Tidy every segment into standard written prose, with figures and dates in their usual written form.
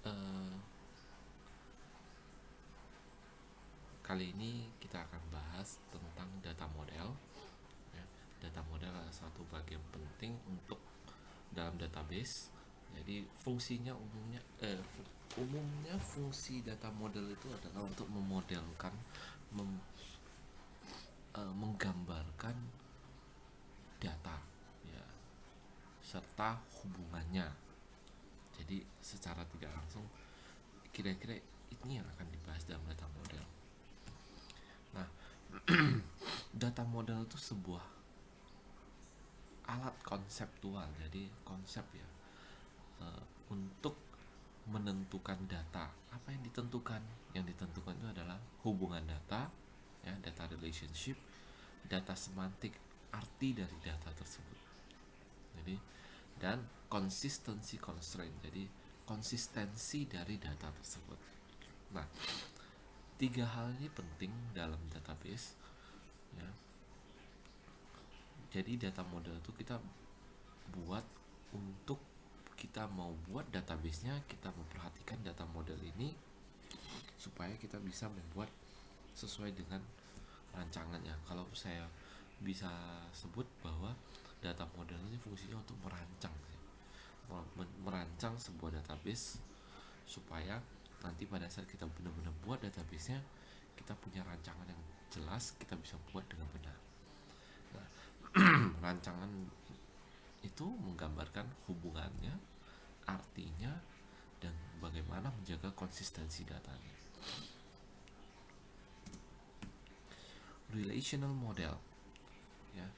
Eh, Kali ini kita akan bahas tentang data model. Ya, data model adalah satu bagian penting untuk dalam database. Jadi umumnya fungsi data model itu adalah untuk memodelkan, mem- menggambarkan data, ya, serta hubungannya. Jadi secara tidak langsung, kira-kira ini yang akan dibahas dalam data model. Nah, data model itu sebuah alat konseptual, jadi konsep ya, untuk menentukan data. Apa yang ditentukan? Yang ditentukan itu adalah hubungan data, ya, data relationship, data semantik, arti dari data tersebut. Jadi, dan consistency constraint, jadi konsistensi dari data tersebut. Nah, tiga hal ini penting dalam database, ya. Jadi data model itu kita buat untuk kita mau buat database-nya, kita memperhatikan data model ini supaya kita bisa membuat sesuai dengan rancangannya. Kalau saya bisa sebut bahwa data model ini fungsinya untuk merancang, merancang sebuah database supaya nanti pada saat kita benar-benar buat database-nya, kita punya rancangan yang jelas, kita bisa buat dengan benar. Nah, rancangan itu menggambarkan hubungannya, artinya, dan bagaimana menjaga konsistensi datanya. Relational model, ya,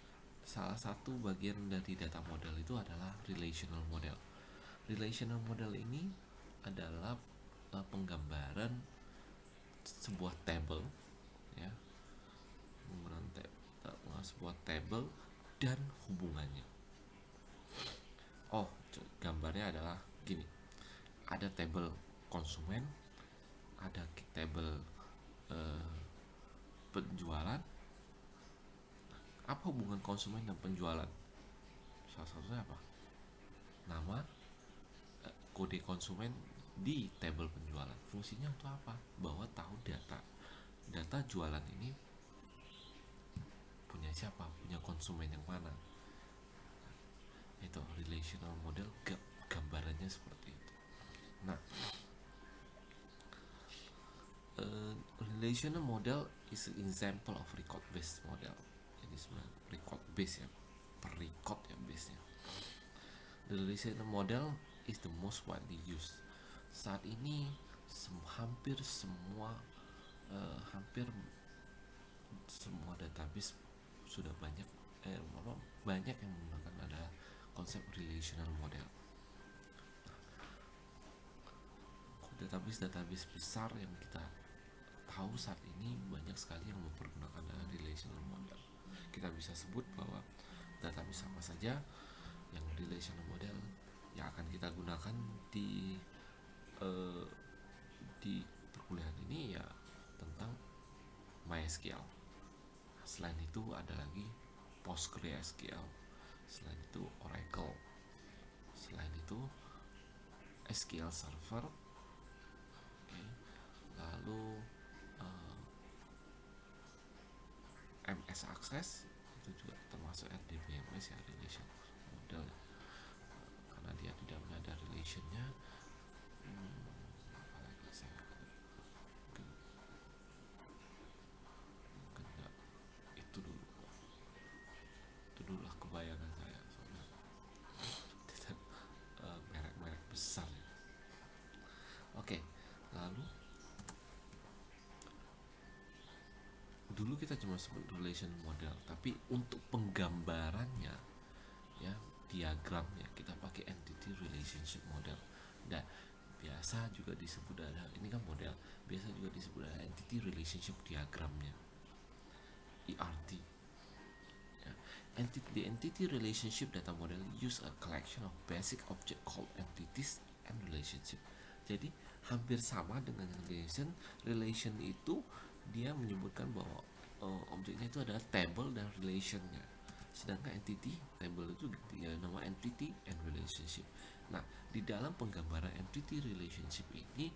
salah satu bagian dari data model itu adalah relational model. Relational model ini adalah penggambaran sebuah table, ya, sebuah table dan hubungannya. Oh, gambarnya adalah gini. Ada table konsumen, ada table eh, penjualan. Apa hubungan konsumen dan penjualan? Salah satunya apa? Nama, kode konsumen di table penjualan. Fungsinya untuk apa? Bahwa tahu data jualan ini punya siapa, punya konsumen yang mana. Itu relational model, gambarannya seperti itu. Nah, relational model is an example of record based model. Jadi sebenarnya record based, ya, per record ya base nya. The relational model is the most widely used. Saat ini hampir semua hampir semua database sudah banyak yang menggunakan ada konsep relational model. Database besar yang kita tahu saat ini banyak sekali yang mempergunakan relational model. Kita bisa sebut bahwa database apa saja yang relational model yang akan kita gunakan di uh, di perkuliahan ini, ya, tentang MySQL. Selain itu ada lagi PostgreSQL, selain itu Oracle, selain itu SQL Server, okay. Lalu MS Access itu juga termasuk RDBMS, ya, relation model, karena dia tidak ada relationnya. Apalagi saya mungkin, enggak, itu dulu lah kebayangan saya, soalnya tidak merek-merek besar, ya. Oke, lalu dulu kita cuma sebut relation model, tapi untuk penggambarannya, ya, diagramnya kita pakai entity relationship model. Dan biasa juga disebut ada, ini kan model, biasa juga disebut ada entity relationship diagramnya, ERD, ya. The entity relationship data model use a collection of basic object called entities and relationship. Jadi hampir sama dengan relation itu dia menyebutkan bahwa objeknya itu adalah table dan relationnya. Sedangkan entity table itu dia nama entity and relationship. Nah, di dalam penggambaran entity relationship ini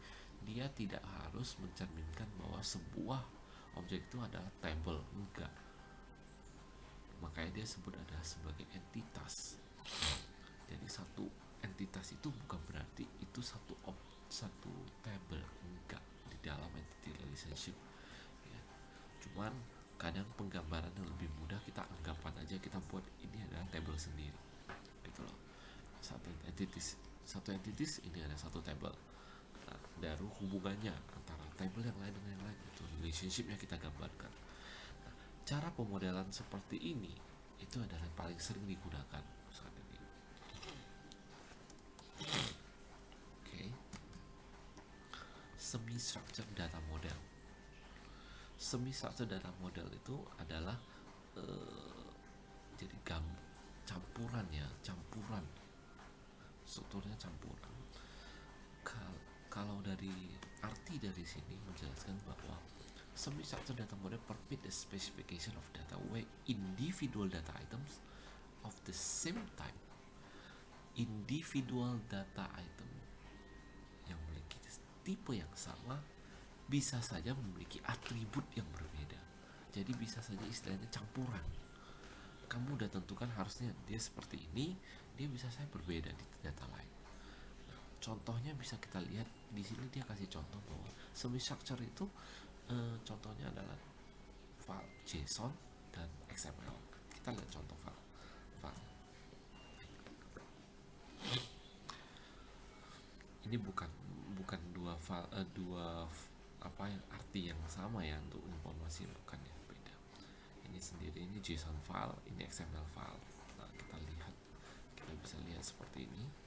dia tidak harus mencerminkan bahwa sebuah objek itu adalah table, enggak. Makanya dia sebut ada sebagai entitas. Jadi satu entitas itu bukan berarti itu satu table, enggak, di dalam entity relationship ya. Cuman kadang penggambaran yang lebih mudah kita anggapan aja, kita buat ini adalah table sendiri gitu loh. Satu entities ini ada satu table. Nah, dari hubungannya antara table yang lain dengan yang lain itu relationshipnya kita gambarkan. Nah, cara pemodelan seperti ini itu adalah yang paling sering digunakan saat ini. Oke. Semi structured data model. Semi structured data model itu adalah jadi campuran strukturnya campuran. Kalau dari arti dari sini menjelaskan bahwa semi-structured data model permit the specification of data where individual data items of the same type, individual data item yang memiliki tipe yang sama bisa saja memiliki atribut yang berbeda. Jadi bisa saja istilahnya campuran. Kamu udah tentukan harusnya dia seperti ini, dia bisa saja berbeda di data lain. Contohnya bisa kita lihat di sini, dia kasih contoh bahwa semi structure itu contohnya adalah file JSON dan XML. Kita lihat contoh file. Ini bukan dua apa yang arti yang sama ya untuk informasi, bukan ya, beda. Ini sendiri, ini JSON file, ini XML file. Nah, kita bisa lihat seperti ini.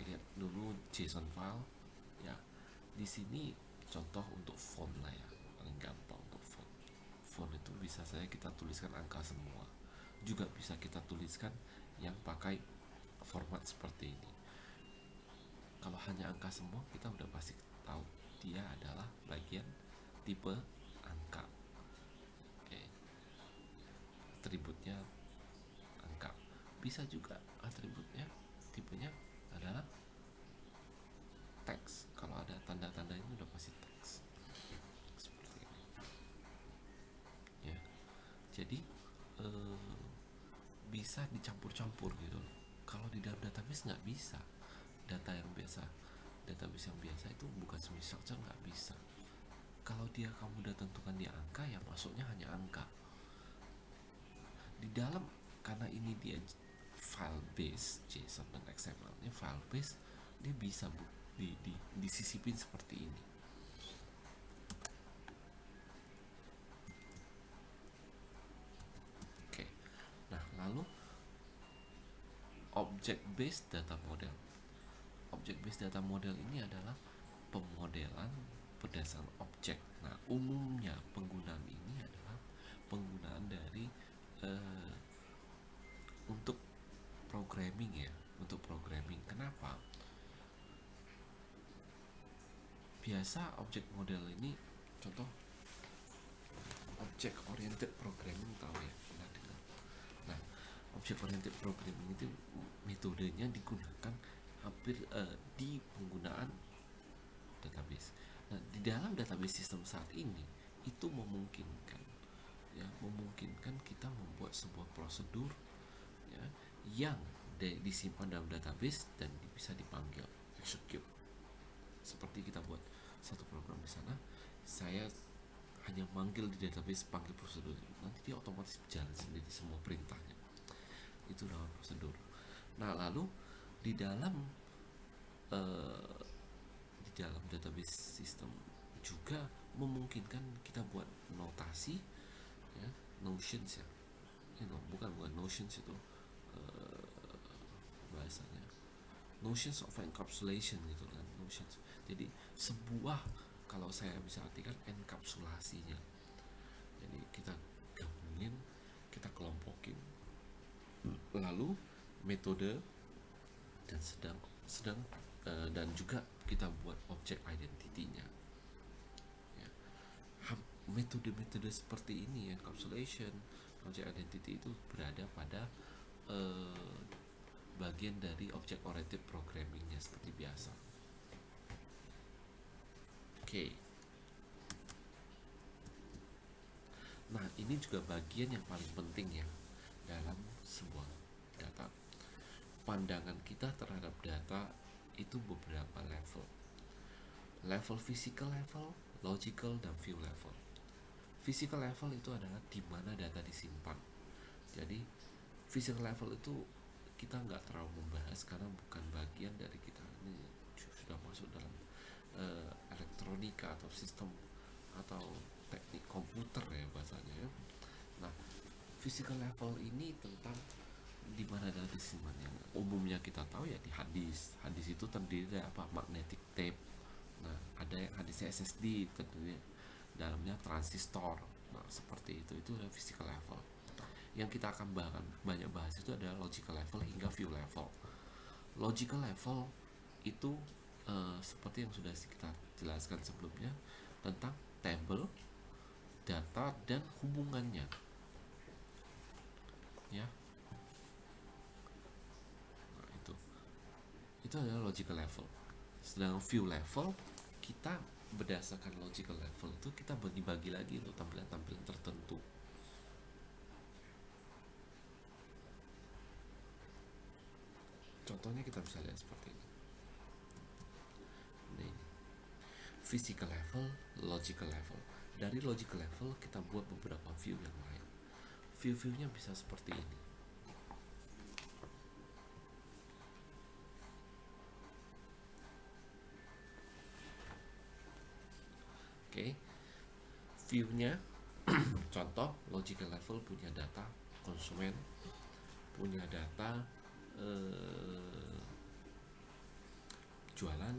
Lihat dulu JSON file ya. Di sini contoh untuk font lah ya, paling gampang untuk font. Font itu bisa saja kita tuliskan angka semua, juga bisa kita tuliskan yang pakai format seperti ini. Kalau hanya angka semua, kita udah pasti tahu dia adalah bagian tipe angka. Oke. Atributnya angka. Bisa juga atributnya tipenya adalah teks. Kalau ada tanda-tanda ini udah pasti teks. Seperti ini. Ya. Jadi bisa dicampur-campur gitu. Kalau di dalam database nggak bisa. Database yang biasa itu bukan semi structure, nggak bisa. Kalau kamu udah tentukan di angka, ya masuknya hanya angka. Di dalam, karena ini dia file base JSON dan XML nya file base, dia bisa disisipin seperti ini. Oke. Nah, lalu object based data model. Object based data model ini adalah pemodelan berdasarkan objek. Nah, umumnya penggunaan ini adalah penggunaan dari untuk programming ya, untuk programming. Kenapa? Biasa object model ini, contoh object oriented programming, tahu ya, pernah dengar. Nah, object oriented programming itu metodenya digunakan hampir di penggunaan database. Nah, di dalam database sistem saat ini itu memungkinkan kita membuat sebuah prosedur ya, yang disimpan dalam database dan bisa dipanggil execute. Seperti kita buat satu program di sana, saya hanya manggil di database, panggil prosedur, nanti dia otomatis berjalan sendiri semua perintahnya. Itu nama prosedur. Nah, lalu di dalam database sistem juga memungkinkan kita buat notasi ya, notions ya. Bukan notions itu bahasanya notions of encapsulation gitu kan, notions. Jadi sebuah, kalau saya bisa artikan, enkapsulasinya. Jadi kita gabungin, kita kelompokin, lalu metode dan juga kita buat object identity-nya ya. metode-metode seperti ini, encapsulation, object identity, itu berada pada eh, bagian dari object oriented programmingnya seperti biasa. Oke. Nah, ini juga bagian yang paling penting ya dalam sebuah data. Pandangan kita terhadap data itu beberapa level. Level physical level, logical, dan view level. Physical level itu adalah di mana data disimpan. Jadi physical level itu kita nggak terlalu membahas karena bukan bagian dari kita. Ini sudah masuk dalam elektronika atau sistem atau teknik komputer ya bahasanya ya. Nah, physical level ini tentang di mana data disimpan. Yang umumnya kita tahu ya di hadis. Hadis itu terdiri dari apa? Magnetic tape. Nah, ada yang hadisnya SSD, tentunya dalamnya transistor. Nah, seperti itu adalah physical level. Yang kita akan banyak bahas itu adalah logical level hingga view level. Logical level itu seperti yang sudah kita jelaskan sebelumnya tentang table, data, dan hubungannya. Ya. Nah, itu adalah logical level. Sedangkan view level, kita berdasarkan logical level itu kita bagi-bagi lagi untuk tampilan-tampilan tertentu. Contohnya kita bisa lihat seperti ini. Nah, ini physical level, logical level. Dari logical level kita buat beberapa view yang lain. View-viewnya bisa seperti ini. Oke, view-nya contoh logical level punya data konsumen, punya data jualan,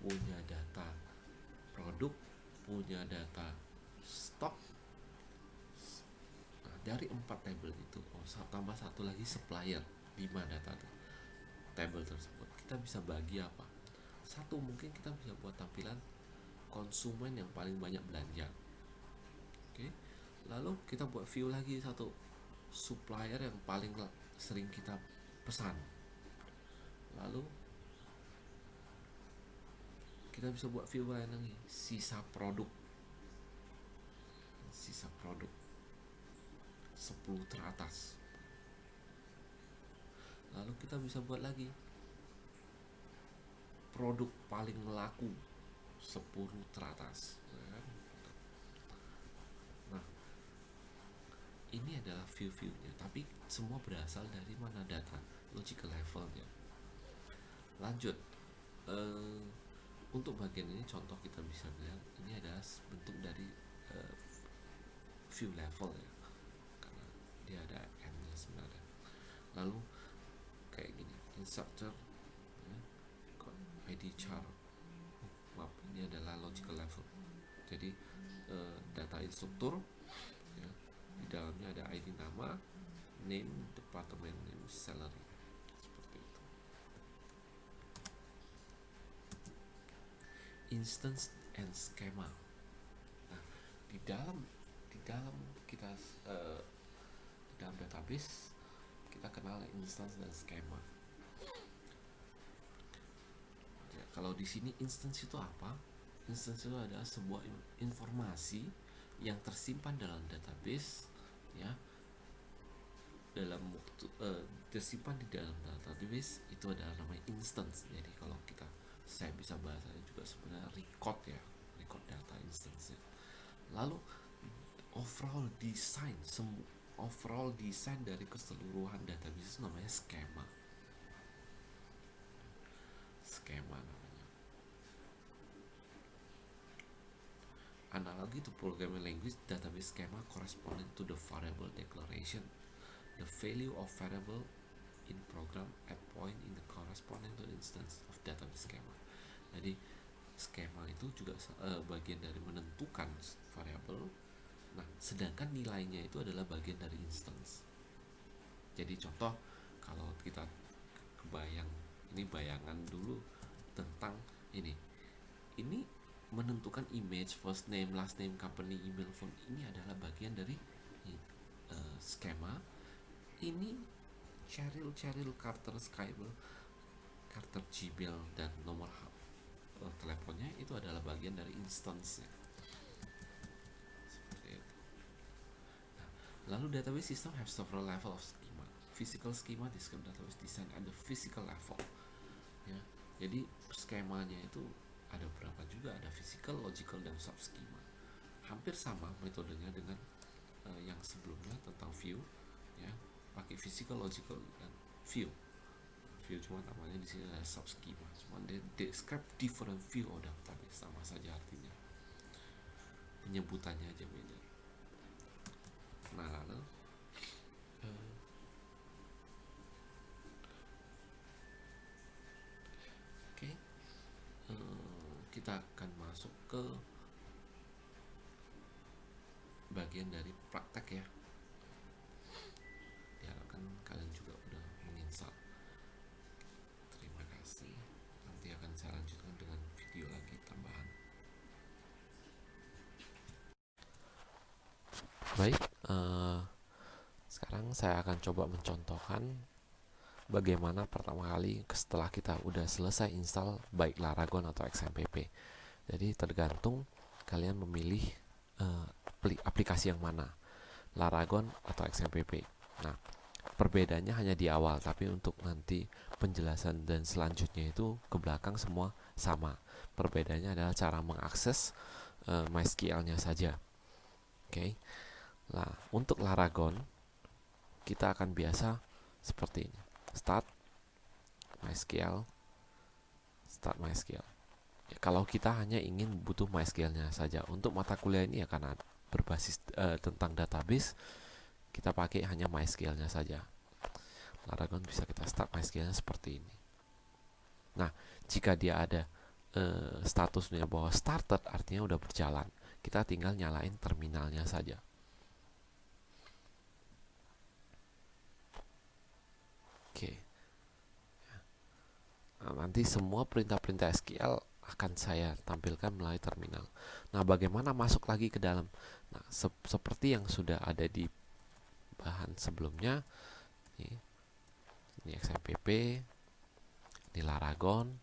punya data produk, punya data stok. Nah, dari 4 table itu, tambah satu lagi supplier, 5 data table tersebut. Kita bisa bagi apa? Satu, mungkin kita bisa buat tampilan konsumen yang paling banyak belanja. Oke. Lalu kita buat view lagi satu, supplier yang paling sering kita pesan. Lalu kita bisa buat view lain lagi, sisa produk 10 teratas. Lalu kita bisa buat lagi produk paling laku 10 teratas. Nah, ini adalah view-viewnya, tapi semua berasal dari mana? Data logical levelnya. Lanjut, untuk bagian ini contoh kita bisa bilang ini adalah bentuk dari view level ya, karena dia ada n-nya sebenarnya. Lalu kayak gini, instructor ya, ID char. Maaf, ini adalah logical level. Jadi data instruktur ya, di dalamnya ada ID nama, name, department name, salary, seperti itu. Instance and schema. Nah, di dalam kita di dalam database kita kenal instance dan schema. Ya, kalau di sini instance itu apa? Instance itu adalah sebuah informasi yang tersimpan dalam database ya, dalam waktu tersimpan di dalam database itu adalah namanya instance. Jadi kalau saya bisa bahasanya juga sebenarnya record ya, record data instance ya. Lalu overall design dari keseluruhan database itu namanya skema namanya. Analogy to programming language, database schema corresponding to the variable declaration, the value of variable in program at point in the corresponding to instance of database schema. Jadi skema itu juga bagian dari menentukan variabel. Nah, sedangkan nilainya itu adalah bagian dari instance. Jadi contoh, kalau kita kebayang, ini bayangan dulu tentang ini menentukan image, first name, last name, company, email, phone, ini adalah bagian dari skema. Ini Cheryl Carter Skyble, Carter Gmail, dan nomor teleponnya itu adalah bagian dari instance-nya. Seperti itu. Nah, lalu database system have several level of schema. Physical schema describe database design at the physical level. Ya, jadi skemanya itu ada berapa juga, ada physical, logical, dan sub schema. Hampir sama metodenya dengan yang sebelumnya tentang view, ya, pakai physical, logical, dan view. View cuma namanya di sini ada sub schema, cuma dia describe different view of database, sama saja artinya, penyebutannya aja beda. Nah, lalu oke, kita akan masuk ke bagian dari praktek ya. Diharapkan kalian juga udah menginstal. Terima kasih. Nanti akan saya lanjutkan dengan video lagi tambahan. Baik, sekarang saya akan coba mencontohkan bagaimana pertama kali setelah kita udah selesai install baik Laragon atau XMPP. Jadi tergantung kalian memilih aplikasi yang mana, Laragon atau XMPP. Nah, perbedaannya hanya di awal, tapi untuk nanti penjelasan dan selanjutnya itu ke belakang semua sama. Perbedaannya adalah cara mengakses MySQL-nya saja. Oke. Nah, untuk Laragon kita akan biasa seperti ini. Start MySQL. Ya, kalau kita hanya ingin butuh MySQL-nya saja. Untuk mata kuliah ini akan berbasis tentang database, kita pakai hanya MySQL-nya saja. Laragon bisa kita start MySQL-nya seperti ini. Nah, jika dia ada statusnya bahwa started, artinya udah berjalan. Kita tinggal nyalain terminalnya saja. Oke. Nah, nanti semua perintah-perintah SQL akan saya tampilkan melalui terminal. Nah, bagaimana masuk lagi ke dalam? Nah, seperti yang sudah ada di bahan sebelumnya, ini XMPP, ini Laragon.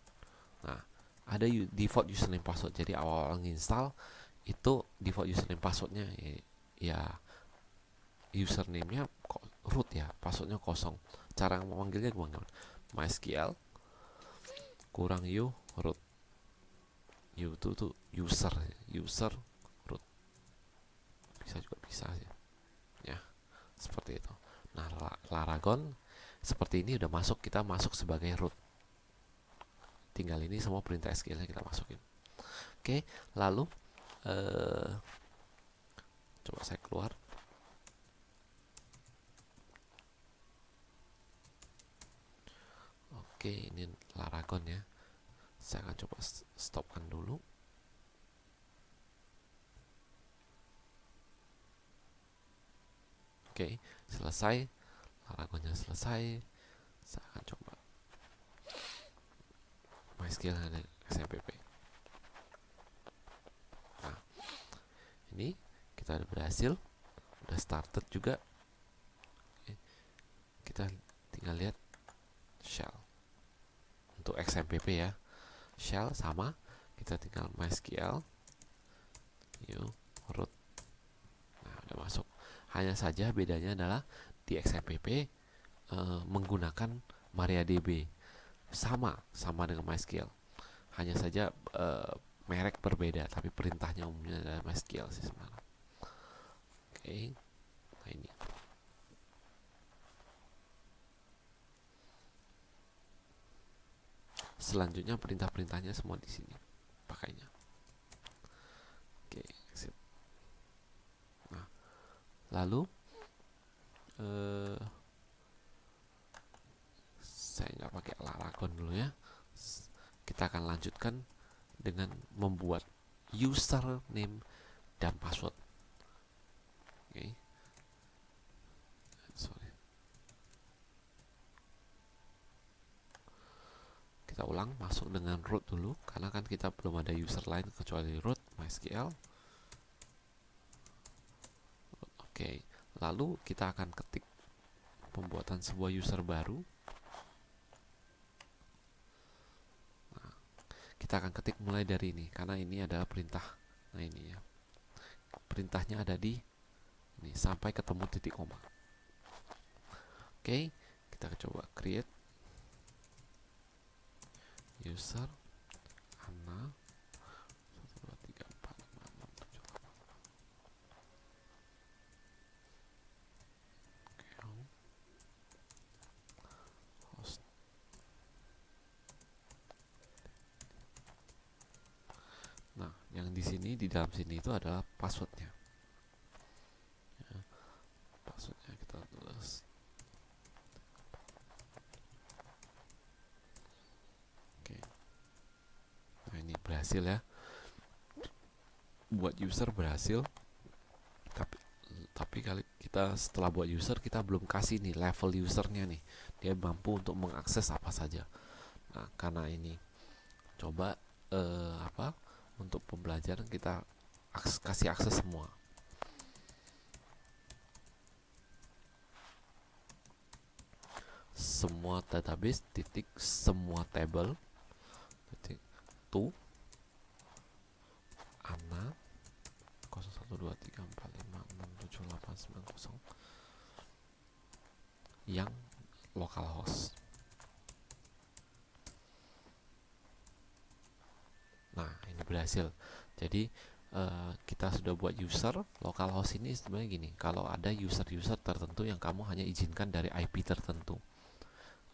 Nah, ada default username password. Jadi awal-awal nginstal itu default username passwordnya ya username-nya root ya, passwordnya kosong. Cara memanggilnya gimana? MySQL kurang root. U itu tuh user root, bisa juga bisa ya, seperti itu. Nah, Laragon seperti ini udah masuk, kita masuk sebagai root. Tinggal ini semua perintah SQL-nya kita masukin. Oke, lalu coba saya keluar. Oke, ini Laragon ya. Saya akan coba stopkan dulu. Oke, selesai. Laragonnya selesai. Saya akan coba MySQL ada XMPP. Nah, ini kita udah berhasil, udah started juga. Oke, kita tinggal lihat shell untuk XMPP ya. Shell sama, kita tinggal MySQL root. Nah, udah masuk. Hanya saja bedanya adalah di XMPP menggunakan MariaDB. Sama dengan MySQL. Hanya saja merek berbeda, tapi perintahnya umumnya adalah MySQL sih sebenarnya. Oke. Nah, ini. Selanjutnya perintah-perintahnya semua di sini pakainya. Oke, exit. Nah, lalu saya nggak pakai Laragon dulu ya. Kita akan lanjutkan dengan membuat username dan password. Oke. Sorry. Kita ulang, masuk dengan root dulu karena kan kita belum ada user lain kecuali root MySQL. Oke, lalu kita akan ketik pembuatan sebuah user baru. Nah, kita akan ketik mulai dari ini karena ini adalah perintah. Nah, ini ya. Perintahnya ada di ini sampai ketemu titik koma. Oke, kita coba create user Anna 1 2 3 4 5 6 7 8. Oke, host. Nah, yang di sini di dalam sini itu adalah passwordnya. Ya, passwordnya kita tulis. Oke. Nah, ini berhasil ya. Buat user berhasil. Tapi kali kita setelah buat user kita belum kasih nih level usernya nih. Dia mampu untuk mengakses apa saja. Nah, karena ini coba untuk pembelajaran kita kasih akses semua. Semua database titik semua table titik to Anna 012345678990 yang localhost. Nah, ini berhasil. Jadi kita sudah buat user localhost ini sebenarnya gini. Kalau ada user-user tertentu yang kamu hanya izinkan dari IP tertentu,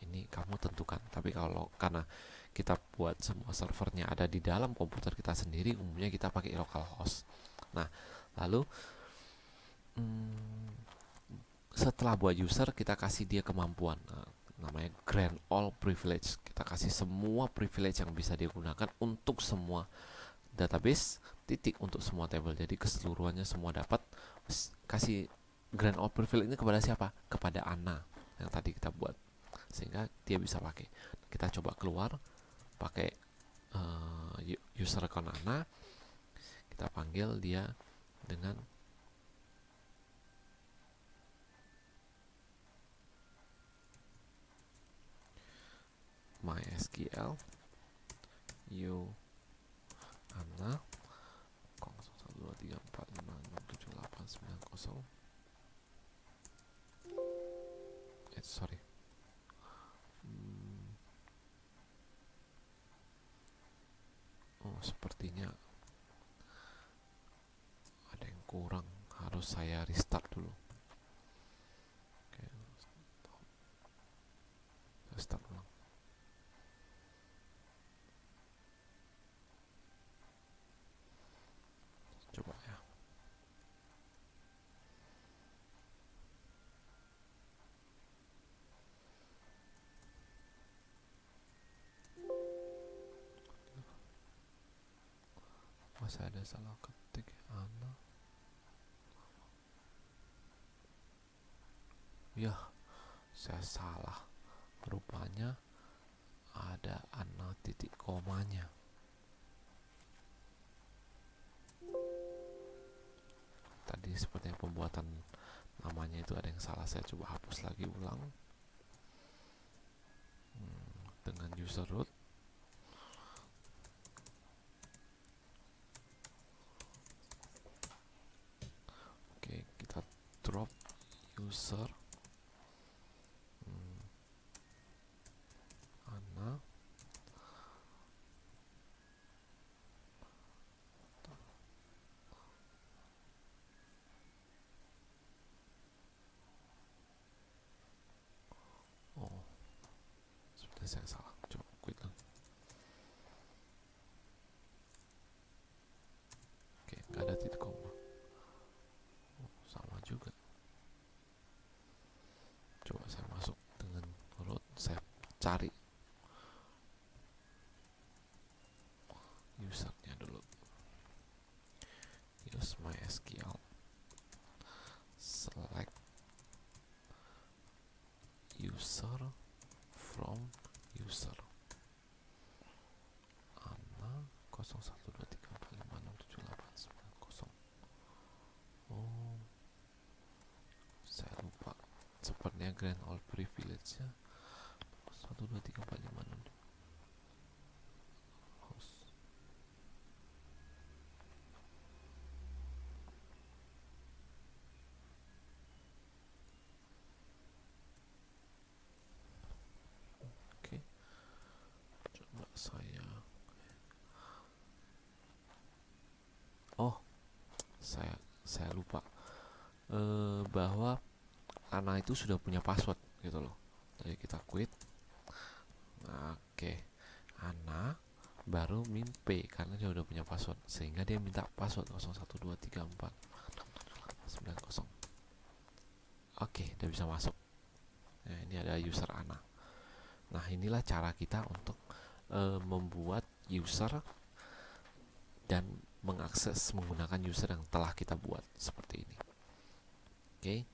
ini kamu tentukan. Tapi kalau karena kita buat semua servernya ada di dalam komputer kita sendiri, umumnya kita pakai localhost. Nah, lalu setelah buat user kita kasih dia kemampuan. Nah, namanya grant all privilege. Kita kasih semua privilege yang bisa dia gunakan untuk semua database titik untuk semua table. Jadi keseluruhannya semua dapat. Kasih grant all privilege ini kepada siapa? Kepada Anna yang tadi kita buat, sehingga dia bisa pakai. Kita coba keluar pakai user account Anna. Kita panggil dia dengan MySQL Anna 012345678990. Sorry. Sepertinya ada yang kurang, harus saya restart dulu. Oke, restart ulang. Coba ya. Masih ada salah ketik Anna. Ya, saya salah. Rupanya ada Anna titik komanya. Tadi sepertinya pembuatan namanya itu ada yang salah. Saya coba hapus lagi ulang dengan user root. Oke, kita drop user Anna. Oh, sepertinya saya salah. Coba quit lagi. Oke, nggak ada titik koma. Sama juga. Coba saya masuk dengan root, saya cari usernya dulu. Use MySQL, select user from user. 0123456789. Oh, saya lupa. Sepertinya Grand Old Privilege nya 1234566 host. Oke, coba saya lupa bahwa Ana itu sudah punya password gitu loh. Jadi kita quit. Nah, oke, Ana baru mimpi karena dia udah punya password, sehingga dia minta password 0123456789. Oke, dia bisa masuk. Nah, ini ada user Ana. Nah, inilah cara kita untuk membuat user dan mengakses menggunakan user yang telah kita buat seperti ini. Oke,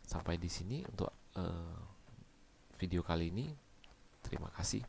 sampai di sini untuk video kali ini. Terima kasih.